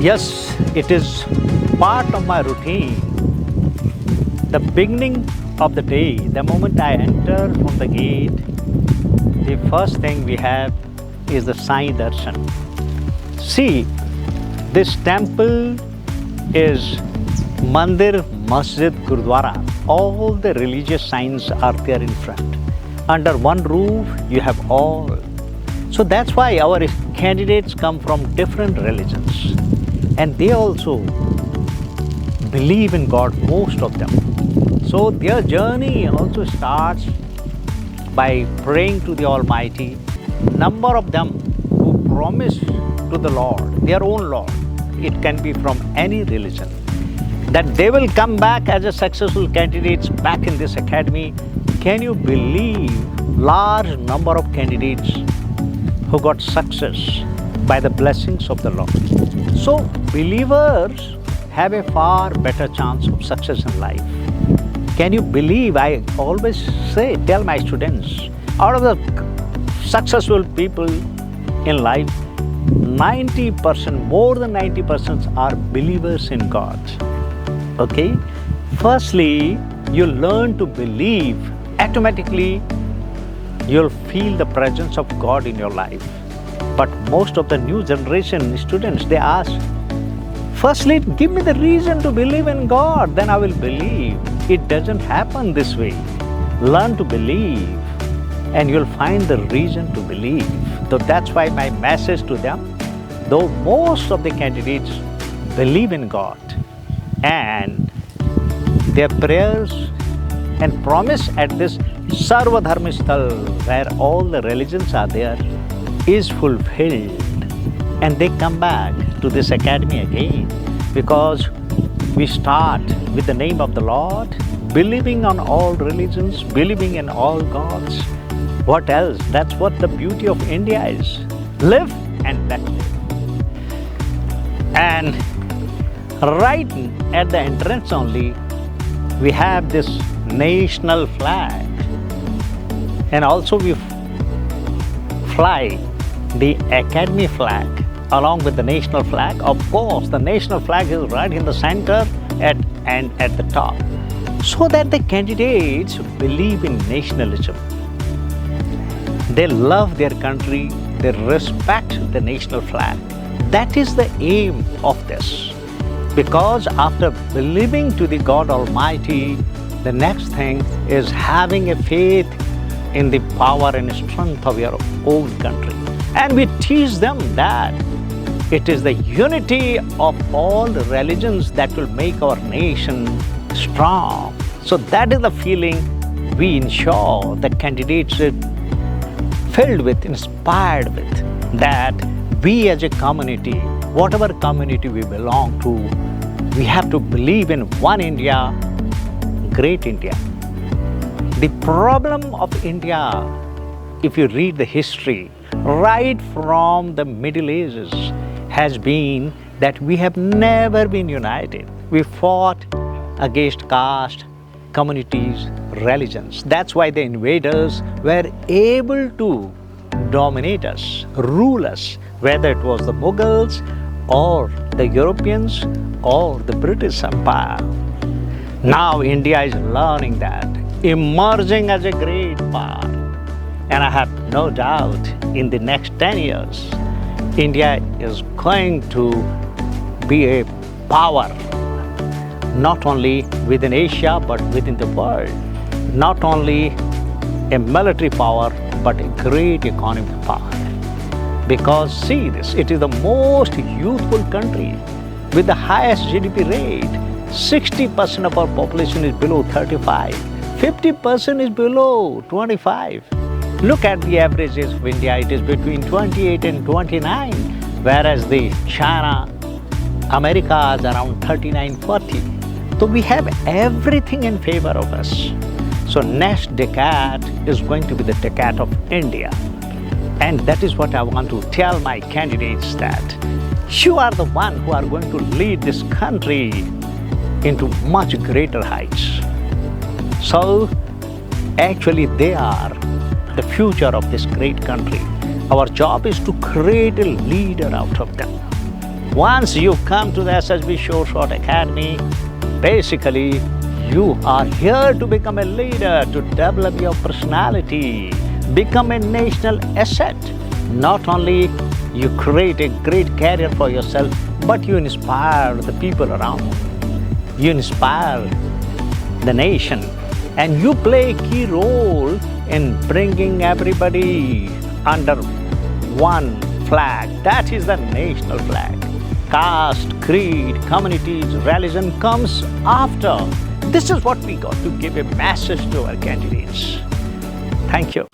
Yes, it is part of my routine. The beginning of the day, the moment I enter from the gate, the first thing we have is the Sai Darshan. See, this temple is Mandir, Masjid, Gurdwara. All the religious signs are there in front. Under one roof, you have all. So that's why our candidates come from different religions. And they also believe in God, most of them. So their journey also starts by praying to the Almighty. Number of them who promise to the Lord, their own Lord, it can be from any religion, that they will come back as a successful candidates back in this academy. Can you believe large number of candidates who got success by the blessings of the Lord? So believers have a far better chance of success in life. Can you believe, I always tell my students, out of the successful people in life, 90%, more than 90% are believers in God. Okay? Firstly, you learn to believe, automatically you'll feel the presence of God in your life. But most of the new generation students, they ask, firstly, give me the reason to believe in God, then I will believe. It doesn't happen this way. Learn to believe and you'll find the reason to believe. So that's why my message to them, though most of the candidates believe in God and their prayers and promise at this Sarva Dharma Sthal, where all the religions are there, is fulfilled. And they come back to this academy again, because we start with the name of the Lord, believing on all religions, believing in all gods. What else? That's what the beauty of India is. Live and let live. And right at the entrance only, we have this national flag. And also we fly the academy flag along with the national flag. Of course, the national flag is right in the center and at the top, so that the candidates believe in nationalism. They love their country, they respect the national flag. That is the aim of this. Because after believing to the God Almighty, the next thing is having a faith in the power and strength of your own country. And we teach them that it is the unity of all the religions that will make our nation strong. So that is the feeling we ensure that candidates are filled with, inspired with, that we as a community, whatever community we belong to, we have to believe in one India, great India. The problem of India, if you read the history, right from the Middle Ages, has been that we have never been united. We fought against caste, communities, religions. That's why the invaders were able to dominate us, rule us, whether it was the Mughals or the Europeans or the British Empire. Now India is learning that, emerging as a great power. And I have no doubt in the next 10 years, India is going to be a power, not only within Asia, but within the world. Not only a military power, but a great economic power. Because see this, it is the most youthful country with the highest GDP rate. 60% of our population is below 35. 50% is below 25. Look at the average age of India, it is between 28 and 29, whereas the China, America is around 39, 40. So we have everything in favor of us. So next decade is going to be the decade of India. And that is what I want to tell my candidates, that you are the one who are going to lead this country into much greater heights. So actually they are the future of this great country. Our job is to create a leader out of them. Once you come to the SSB Sure Shot Academy, basically you are here to become a leader, to develop your personality, become a national asset. Not only you create a great career for yourself, but you inspire the people around. You inspire the nation, and you play a key role in bringing everybody under one flag. That is the national flag. Caste, creed, communities, religion comes after. This is what we got to give a message to our candidates. Thank you.